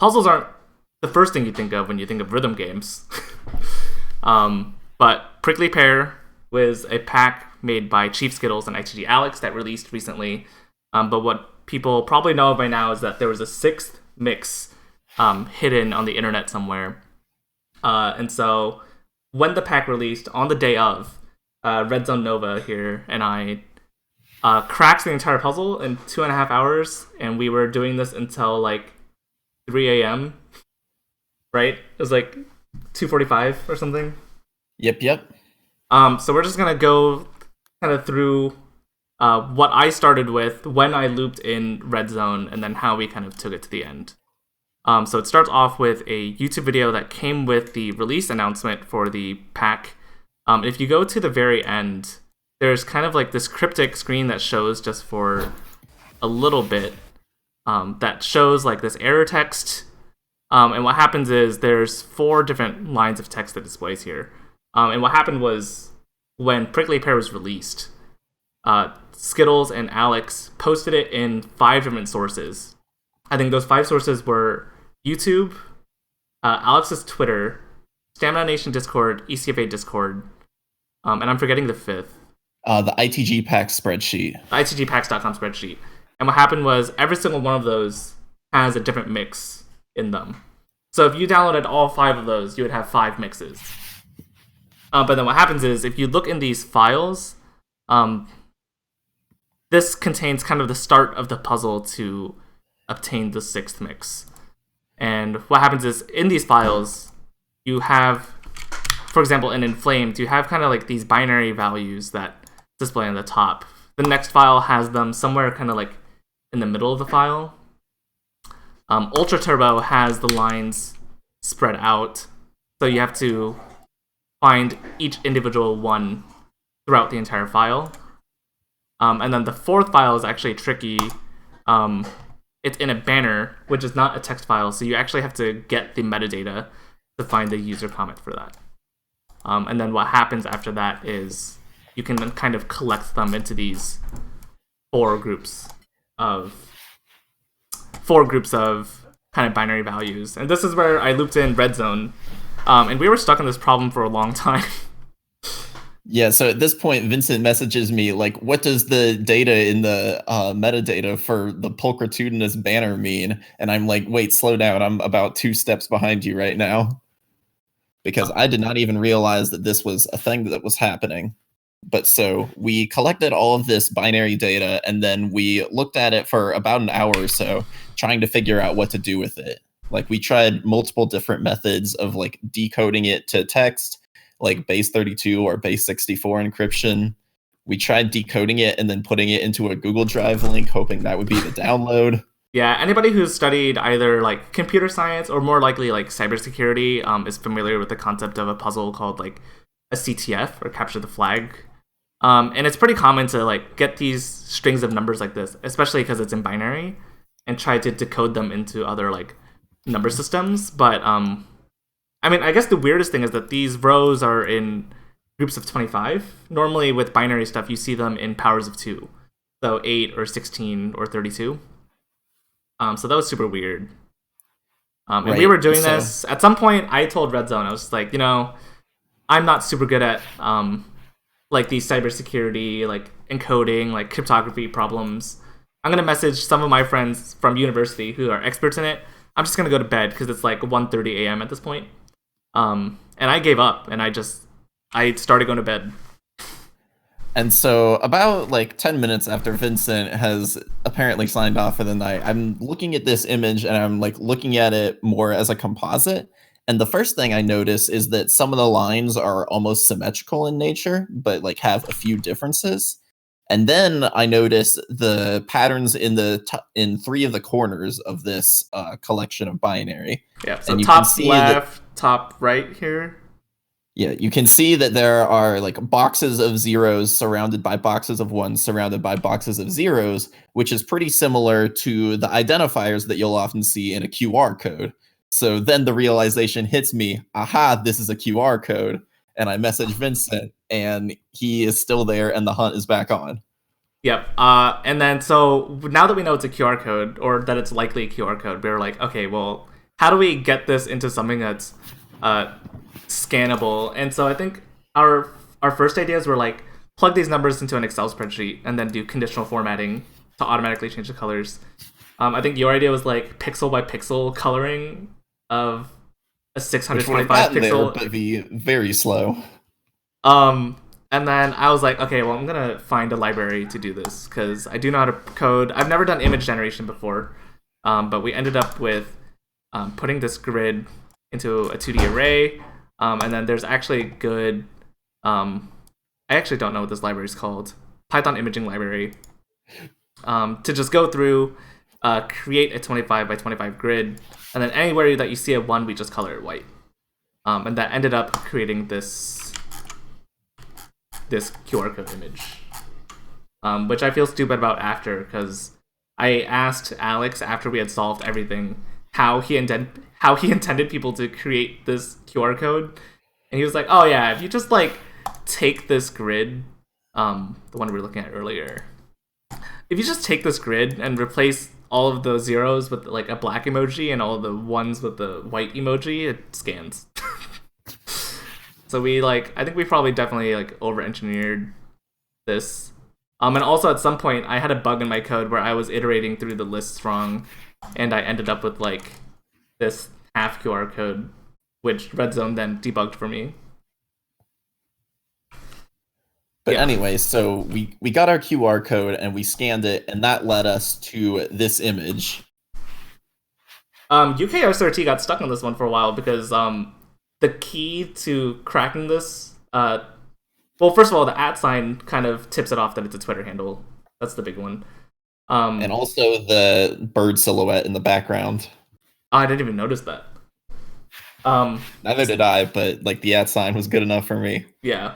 puzzles aren't the first thing you think of when you think of rhythm games. But Prickly Pear was a pack made by ChiefSkittles and ITGAlex that released recently. But what people probably know by now is that there was a sixth mix hidden on the internet somewhere. And so when the pack released, on the day of, RedzoneNova here and I cracked the entire puzzle in 2.5 hours, and we were doing this until like 3 a.m. Right? It was like 2:45 or something. Yep. So we're just gonna go kind of through what I started with when I looped in Red Zone, and then how we kind of took it to the end. So it starts off with a YouTube video that came with the release announcement for the pack. If you go to the very end, there's kind of like this cryptic screen that shows just for a little bit, that shows like this error text. And what happens is there's 4 different lines of text that displays here. And what happened was when Prickly Pear was released, Skittles and Alex posted it in 5 different sources. I think those 5 sources were YouTube, Alex's Twitter, Stamina Nation Discord, ECFA Discord, and I'm forgetting the 5th. The ITGPAX spreadsheet. The ITGPAX.com spreadsheet. And what happened was every single one of those has a different mix in them. So if you downloaded all 5 of those, you would have 5 mixes. But then what happens is if you look in these files, this contains kind of the start of the puzzle to obtain the 6th mix. And what happens is in these files, you have, for example, in Inflamed, you have kind of like these binary values that display on the top. The next file has them somewhere kind of like in the middle of the file. Ultra Turbo has the lines spread out, so you have to find each individual one throughout the entire file. And then the 4th file is actually tricky. It's in a banner, which is not a text file, so you actually have to get the metadata to find the user comment for that. And then what happens after that is you can then kind of collect them into these 4 groups of kind of binary values. And this is where I looped in Red Zone. And we were stuck on this problem for a long time. Yeah, so at this point, Vincent messages me, like, what does the data in the metadata for the pulchritudinous banner mean? And I'm like, wait, slow down. I'm about 2 steps behind you right now. Because I did not even realize that this was a thing that was happening. But so we collected all of this binary data, and then we looked at it for about an hour or so, trying to figure out what to do with it. Like, we tried multiple different methods of like decoding it to text, like base 32 or base 64 encryption. We tried decoding it and then putting it into a Google Drive link, hoping that would be the download. Yeah, anybody who's studied either like computer science or more likely like cybersecurity is familiar with the concept of a puzzle called like a CTF, or capture the flag. And it's pretty common to like get these strings of numbers like this, especially because it's in binary, and try to decode them into other like number systems. But I mean, I guess the weirdest thing is that these rows are in groups of 25. Normally with binary stuff, you see them in powers of 2. So 8 or 16 or 32. So that was super weird. And Right, we were doing this. At some point, I told Red Zone, I was just like, I'm not super good at like these cybersecurity, like encoding, like cryptography problems. I'm going to message some of my friends from university who are experts in it. I'm just going to go to bed because it's like 1:30 a.m. at this point. And I gave up, and I started going to bed. And so about like 10 minutes after Vincent has apparently signed off for the night, I'm looking at this image and I'm like looking at it more as a composite. And the first thing I notice is that some of the lines are almost symmetrical in nature, but like have a few differences. And then I notice the patterns in in 3 of the corners of this collection of binary. Yeah, so and you top can see left, top right here. Yeah, you can see that there are like boxes of zeros surrounded by boxes of ones surrounded by boxes of zeros, which is pretty similar to the identifiers that you'll often see in a QR code. So then the realization hits me, aha, this is a QR code. And I message Vincent, and he is still there, and the hunt is back on. Yep. And then so now that we know it's a QR code, or that it's likely a QR code, we were like, okay, well, how do we get this into something that's scannable? And so I think our first ideas were like plug these numbers into an Excel spreadsheet and then do conditional formatting to automatically change the colors. I think your idea was like pixel by pixel coloring of a 625 pixel, but be very slow. And then I was like, okay, well, I'm gonna find a library to do this because I do know how to code. I've never done image generation before, but we ended up with putting this grid into a 2D array, and then there's actually good. I actually don't know what this library is called. Python imaging library. To just go through, create a 25 by 25 grid, and then anywhere that you see a 1, we just color it white. And that ended up creating this QR code image, which I feel stupid about after, because I asked Alex after we had solved everything how he intended people to create this QR code, and he was like, "Oh yeah, if you just like take this grid, the one we were looking at earlier, if you just take this grid and replace all of the zeros with like a black emoji and all of the ones with the white emoji, it scans." So I think we probably definitely like over-engineered this. And also at some point I had a bug in my code where I was iterating through the lists wrong, and I ended up with like this half QR code, which Redzone then debugged for me. But anyway, so we got our QR code and we scanned it, and that led us to this image. UKSRT got stuck on this one for a while because the key to cracking this, well, first of all, the @ sign kind of tips it off that it's a Twitter handle. That's the big one. And also the bird silhouette in the background. I didn't even notice that. Neither did I, but like the @ sign was good enough for me. Yeah.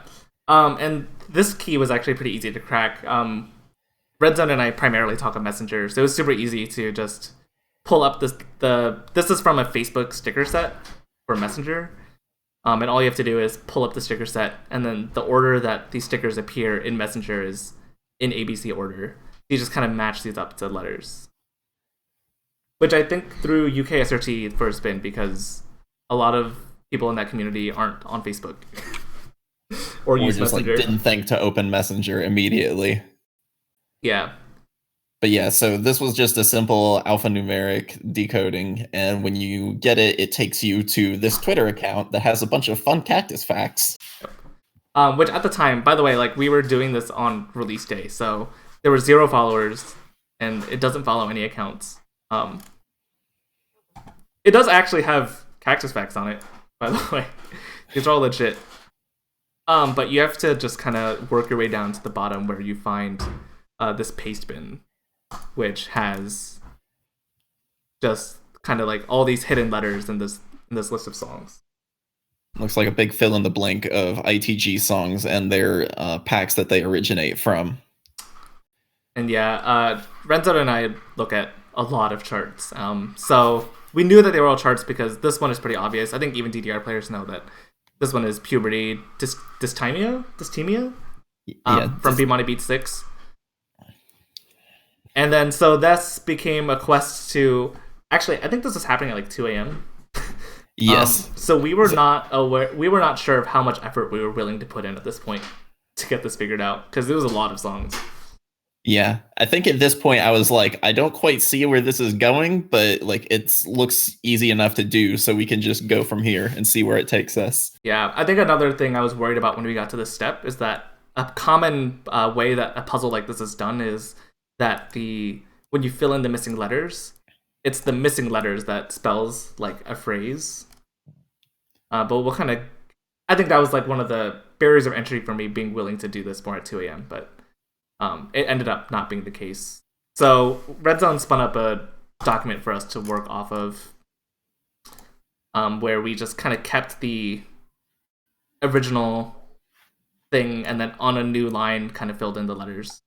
And this key was actually pretty easy to crack. Redzone and I primarily talk on Messenger, so it was super easy to just pull up this is from a Facebook sticker set for Messenger. And all you have to do is pull up the sticker set, and then the order that these stickers appear in Messenger is in ABC order. You just kind of match these up to letters. Which I think through UKSRT for a spin, because a lot of people in that community aren't on Facebook. or use just Messenger. Like didn't think to open Messenger immediately. Yeah. But yeah, so this was just a simple alphanumeric decoding, and when you get it, it takes you to this Twitter account that has a bunch of fun cactus facts. Yep. Which at the time, by the way, like we were doing this on release day, so there were 0 followers, and it doesn't follow any accounts. It does actually have cactus facts on it, by the way. These are all legit. But you have to just kind of work your way down to the bottom where you find this paste bin, which has just kind of like all these hidden letters in this list of songs. Looks like a big fill in the blank of ITG songs and their packs that they originate from. And yeah, Redzone and I look at a lot of charts. So we knew that they were all charts because this one is pretty obvious. I think even DDR players know that this one is puberty dysthymia from Be Money Beat 6. And then so this became a quest to actually, I think this was happening at like 2 a.m. Yes. So we were not aware. We were not sure of how much effort we were willing to put in at this point to get this figured out, because there was a lot of songs. Yeah, I think at this point I was like, I don't quite see where this is going, but like it looks easy enough to do, so we can just go from here and see where it takes us. Yeah, I think another thing I was worried about when we got to this step is that a common way that a puzzle like this is done is that when you fill in the missing letters, it's the missing letters that spells like a phrase. But we'll kind of, I think that was like one of the barriers of entry for me being willing to do this more at 2 a.m. But it ended up not being the case. So Redzone spun up a document for us to work off of, where we just kind of kept the original thing and then on a new line kind of filled in the letters.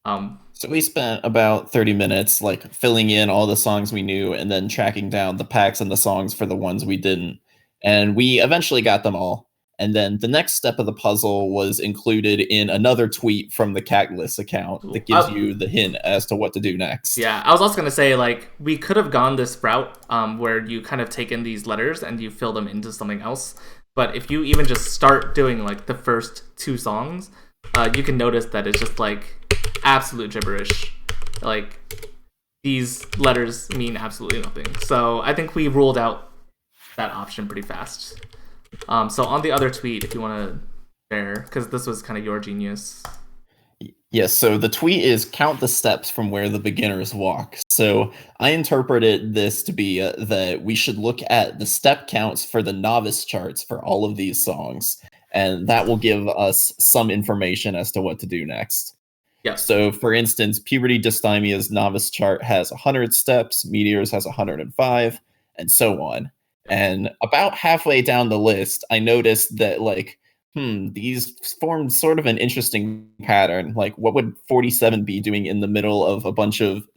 So we spent about 30 minutes like filling in all the songs we knew and then tracking down the packs and the songs for the ones we didn't. And we eventually got them all. And then the next step of the puzzle was included in another tweet from the Cactus account that gives you the hint as to what to do next. Yeah, I was also going to say, like, we could have gone this route where you kind of take in these letters and you fill them into something else. But if you even just start doing, like, the first 2 songs, you can notice that it's just, like, absolute gibberish. Like, these letters mean absolutely nothing. So I think we ruled out that option pretty fast. So on the other tweet, if you want to share, because this was kind of your genius. Yes, so the tweet is count the steps from where the beginners walk. So I interpreted this to be that we should look at the step counts for the novice charts for all of these songs, and that will give us some information as to what to do next. Yeah. So for instance, Puberty Dysthymia novice chart has 100 steps, Meteors has 105, and so on. And about halfway down the list, I noticed that, like, these formed sort of an interesting pattern. Like, what would 47 be doing in the middle of a bunch of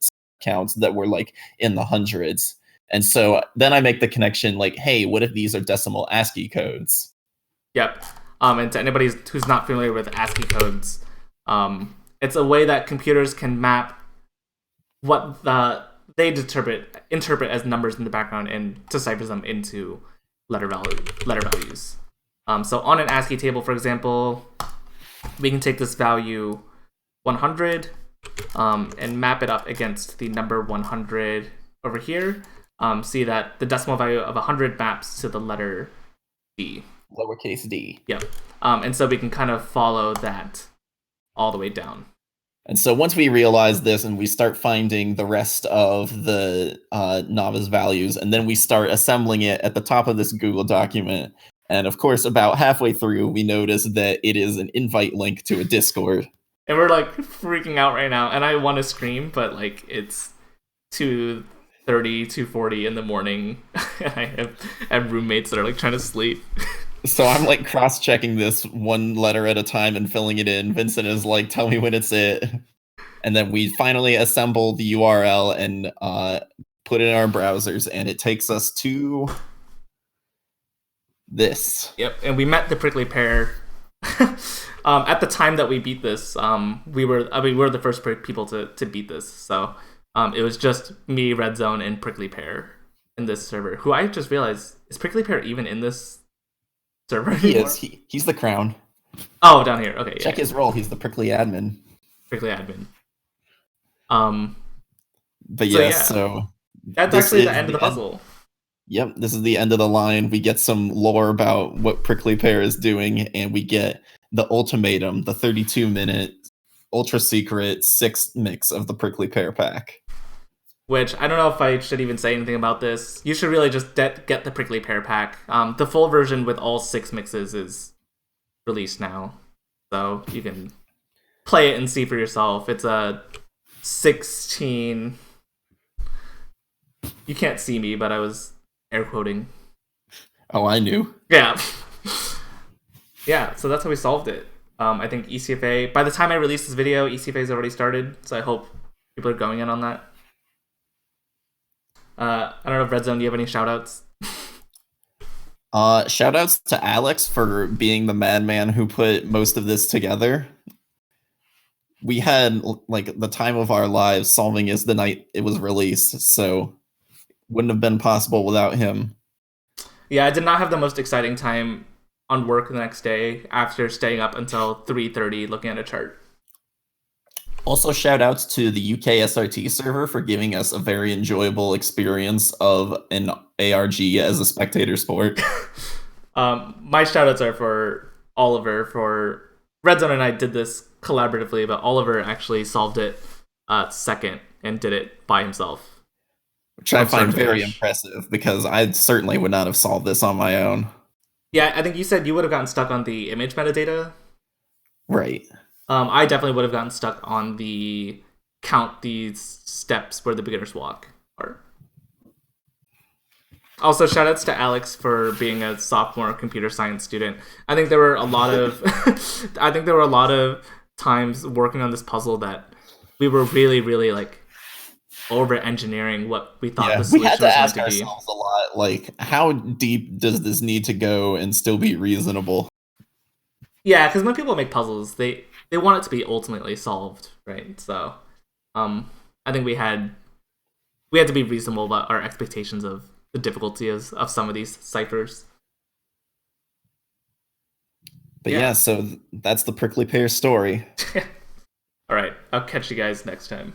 counts that were, like, in the hundreds? And so then I make the connection, like, hey, what if these are decimal ASCII codes? Yep. And to anybody who's not familiar with ASCII codes, it's a way that computers can map what they interpret as numbers in the background and decipher them into letter values. So on an ASCII table, for example, we can take this value 100 and map it up against the number 100 over here. See that the decimal value of 100 maps to the letter D. Lowercase d. Yep. And so we can kind of follow that all the way down. And so once we realize this and we start finding the rest of the novice values, and then we start assembling it at the top of this Google document. And of course, about halfway through, we notice that it is an invite link to a Discord. And we're like freaking out right now. And I want to scream, but like it's 2:30, 2:40 in the morning. And I have roommates that are like trying to sleep. So I'm like cross-checking this one letter at a time and filling it in. Vincent is like, tell me when it's it. And then we finally assemble the URL and put it in our browsers, and it takes us to this. Yep, and we met the prickly pear. At the time that we beat this, we were the first people to beat this. So it was just me, Redzone, and Prickly Pear in this server. Who I just realized, is Prickly Pear even in this server anymore? He is. He's the crown. Oh, down here. Okay. Check his role. He's the prickly admin. Prickly admin. But yes, so that's actually the end of the puzzle. Yep, this is the end of the line. We get some lore about what Prickly Pear is doing, and we get the ultimatum, the 32-minute ultra secret 6 mix of the Prickly Pear pack. Which, I don't know if I should even say anything about this. You should really just get the Prickly Pear pack. The full version with all 6 mixes is released now. So you can play it and see for yourself. It's a 16... You can't see me, but I was air quoting. Oh, I knew. Yeah. Yeah, so that's how we solved it. I think ECFA... By the time I release this video, ECFA's already started. So I hope people are going in on that. I don't know if Redzone, do you have any shoutouts? Shoutouts to Alex for being the madman who put most of this together. We had like the time of our lives solving this the night it was released, so wouldn't have been possible without him. Yeah, I did not have the most exciting time on work the next day after staying up until 3:30 looking at a chart. Also, shout outs to the UKSRT server for giving us a very enjoyable experience of an ARG as a spectator sport. My shout outs are for Oliver. For Redzone and I did this collaboratively, but Oliver actually solved it second and did it by himself. Which I find very impressive, because I certainly would not have solved this on my own. Yeah, I think you said you would have gotten stuck on the image metadata. Right. I definitely would have gotten stuck on the count these steps where the beginners walk part. Also, shoutouts to Alex for being a sophomore computer science student. I think there were a lot of times working on this puzzle that we were really, really like over engineering what we thought Yeah, the we had solution to was going ask to be. ourselves a lot, like, how deep does this need to go and still be reasonable? Yeah, because when people make puzzles, they want it to be ultimately solved, right? So, I think we had to be reasonable about our expectations of the difficulty of some of these ciphers. But Yeah. yeah, so that's the prickly pear story. All right. I'll catch you guys next time.